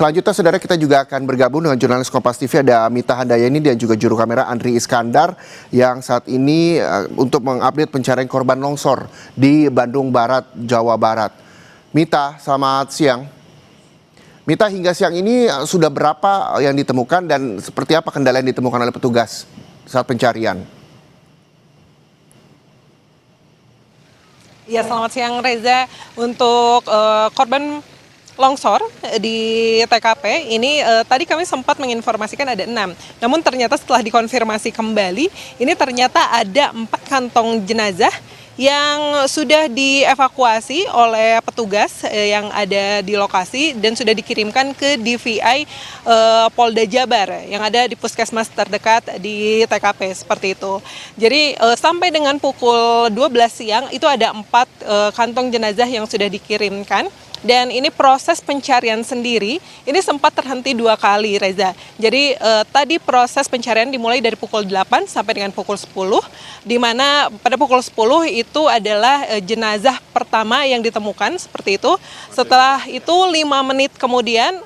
Selanjutnya, saudara, kita juga akan bergabung dengan jurnalis Kompas TV, ada Mita Handayani dan juga juru kamera Andri Iskandar yang saat ini untuk mengupdate pencarian korban longsor di Bandung Barat, Jawa Barat. Mita, selamat siang. Mita, hingga siang ini sudah berapa yang ditemukan dan seperti apa kendala yang ditemukan oleh petugas saat pencarian? Ya, selamat siang Reza. Untuk korban longsor di TKP ini tadi kami sempat menginformasikan ada 6. Namun ternyata setelah dikonfirmasi kembali, ini ternyata ada 4 kantong jenazah yang sudah dievakuasi oleh petugas yang ada di lokasi dan sudah dikirimkan ke DVI Polda Jabar yang ada di puskesmas terdekat di TKP seperti itu. Jadi sampai dengan pukul 12 siang itu ada 4 kantong jenazah yang sudah dikirimkan. Dan ini proses pencarian sendiri, ini sempat terhenti 2 kali, Reza. Jadi tadi proses pencarian dimulai dari pukul 8 sampai dengan pukul 10, di mana pada pukul 10 itu adalah jenazah pertama yang ditemukan, seperti itu. Setelah itu 5 menit kemudian,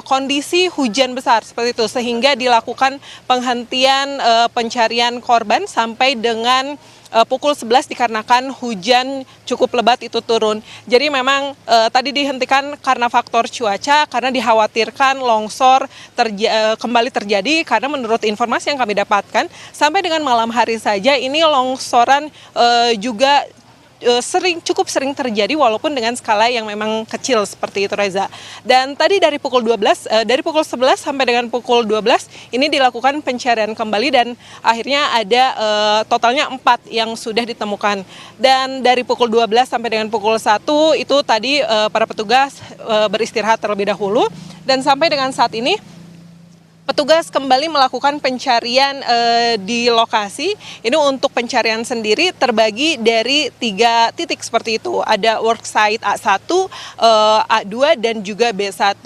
kondisi hujan besar seperti itu, sehingga dilakukan penghentian pencarian korban sampai dengan pukul 11 dikarenakan hujan cukup lebat itu turun. Jadi memang tadi dihentikan karena faktor cuaca, karena dikhawatirkan longsor kembali terjadi, karena menurut informasi yang kami dapatkan sampai dengan malam hari saja ini longsoran juga cukup sering terjadi walaupun dengan skala yang memang kecil seperti itu, Reza. Dan tadi dari pukul 11 sampai dengan pukul 12 ini dilakukan pencarian kembali dan akhirnya ada totalnya 4 yang sudah ditemukan. Dan dari pukul 12 sampai dengan pukul 1 itu tadi para petugas beristirahat terlebih dahulu dan sampai dengan saat ini petugas kembali melakukan pencarian di lokasi. Ini untuk pencarian sendiri terbagi dari 3 titik seperti itu. Ada worksite A1, A2, dan juga B1.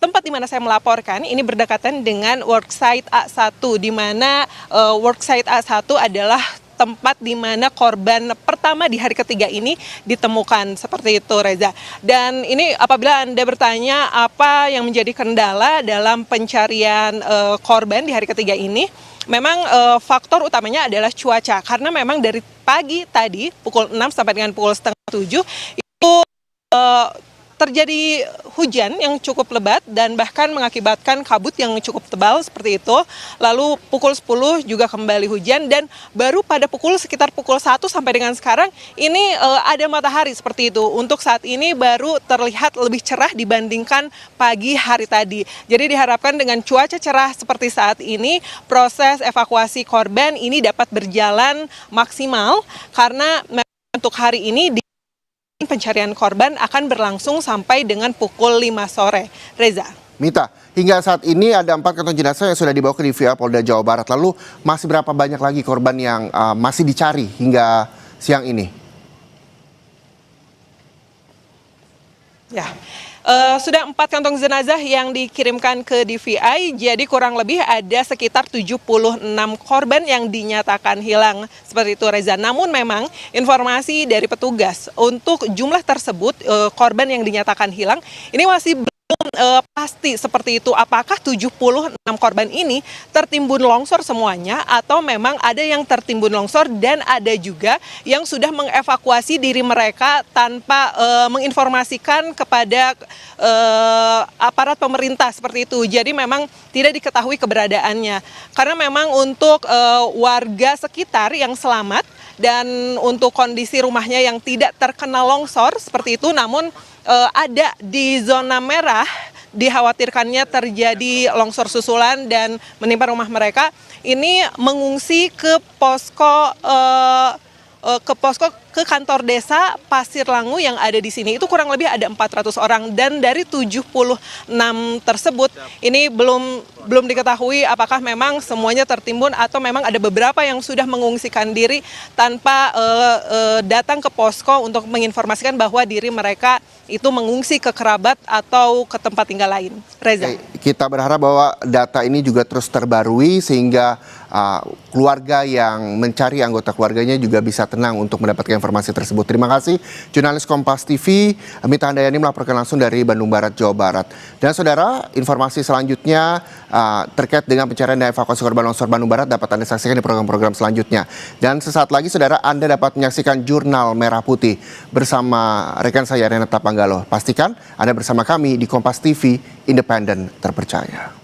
Tempat di mana saya melaporkan ini berdekatan dengan worksite A1, di mana worksite A1 adalah tempat di mana korban pertama di hari ketiga ini ditemukan, seperti itu, Reza. Dan ini apabila Anda bertanya apa yang menjadi kendala dalam pencarian korban di hari ketiga ini, memang faktor utamanya adalah cuaca, karena memang dari pagi tadi pukul 6 sampai dengan pukul setengah 7 itu terjadi hujan yang cukup lebat dan bahkan mengakibatkan kabut yang cukup tebal seperti itu. Lalu pukul 10 juga kembali hujan dan baru pada sekitar pukul 1 sampai dengan sekarang ini ada matahari seperti itu. Untuk saat ini baru terlihat lebih cerah dibandingkan pagi hari tadi. Jadi diharapkan dengan cuaca cerah seperti saat ini proses evakuasi korban ini dapat berjalan maksimal karena untuk hari ini pencarian korban akan berlangsung sampai dengan pukul 5 sore. Reza. Mita, hingga saat ini ada 4 kantong jenazah yang sudah dibawa ke DVI Polda Jawa Barat. Lalu masih berapa banyak lagi korban yang masih dicari hingga siang ini? Ya. Sudah 4 kantong jenazah yang dikirimkan ke DVI, jadi kurang lebih ada sekitar 76 korban yang dinyatakan hilang. Seperti itu, Reza. Namun memang informasi dari petugas untuk jumlah tersebut, korban yang dinyatakan hilang, ini masih belum pasti seperti itu. Apakah 76 korban ini tertimbun longsor semuanya atau memang ada yang tertimbun longsor dan ada juga yang sudah mengevakuasi diri mereka tanpa menginformasikan kepada aparat pemerintah seperti itu. Jadi memang tidak diketahui keberadaannya. Karena memang untuk warga sekitar yang selamat dan untuk kondisi rumahnya yang tidak terkena longsor seperti itu, namun ada di zona merah, dikhawatirkannya terjadi longsor susulan dan menimpa rumah mereka, ini mengungsi ke posko ke kantor desa Pasir Langu yang ada di sini. Itu kurang lebih ada 400 orang dan dari 76 tersebut ini belum diketahui apakah memang semuanya tertimbun atau memang ada beberapa yang sudah mengungsikan diri tanpa datang ke posko untuk menginformasikan bahwa diri mereka itu mengungsi ke kerabat atau ke tempat tinggal lain. Reza. Kita berharap bahwa data ini juga terus terbarui sehingga keluarga yang mencari anggota keluarganya juga bisa tenang untuk mendapatkan informasi tersebut. Terima kasih jurnalis Kompas TV Mita Handayani melaporkan langsung dari Bandung Barat, Jawa Barat. Dan saudara, informasi selanjutnya terkait dengan pencarian dan evakuasi korban longsor Bandung Barat dapat Anda saksikan di program-program selanjutnya. Dan sesaat lagi saudara, Anda dapat menyaksikan Jurnal Merah Putih bersama rekan saya Renata Panggalo. Pastikan Anda bersama kami di Kompas TV, independen terpercaya.